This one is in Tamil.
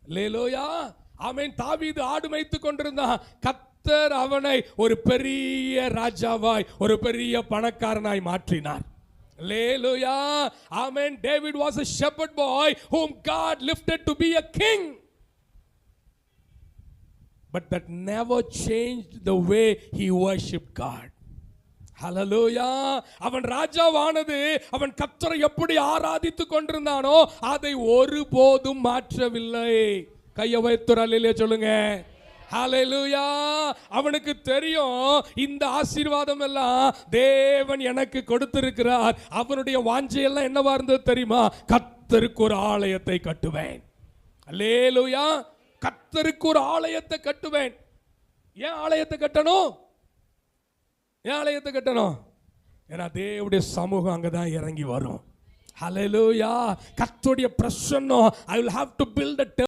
அல்லேலூயா, ஆமென். தாவீது ஆடு மேய்த்துக் கொண்டிருந்தான். கர்த்தர் அவனை ஒரு பெரிய ராஜாவாய், ஒரு பெரிய பணக்காரனாய் மாற்றினார். அல்லேலூயா, ஆமென். David was a shepherd boy whom God lifted to be a king, but that never changed the way he worshiped God. ஹல்லேலூயா. அவன் ராஜாவானது அவன் கர்த்தரை எப்படி ஆராதித்துக் கொண்டிருந்தானோ அதை ஒருபோதும் மாற்றவில்லை. கையை வைத்து அல்லேலூயா சொல்லுங்க. ஹல்லேலூயா. அவனுக்கு தெரியும் இந்த ஆசீர்வாதம் எல்லாம் தேவன் எனக்கு கொடுத்திருக்கிறார். அவனுடைய வாஞ்சையெல்லாம் என்னவா இருந்தது தெரியுமா? கர்த்தருக்கு ஒரு ஆலயத்தை கட்டுவேன். அல்லேலூயா. கர்த்தருக்கு ஒரு ஆலயத்தை கட்டுவேன். ஏன் ஆலயத்தை கட்டணும்? ஏன் ஆலயத்தை கட்டணும்? ஏன்னா தேவனுடைய சமூகம் அங்கதான் இறங்கி வரும். ஹல்லேலூயா. கர்த்தருடைய பிரசன்னம். I will have to build a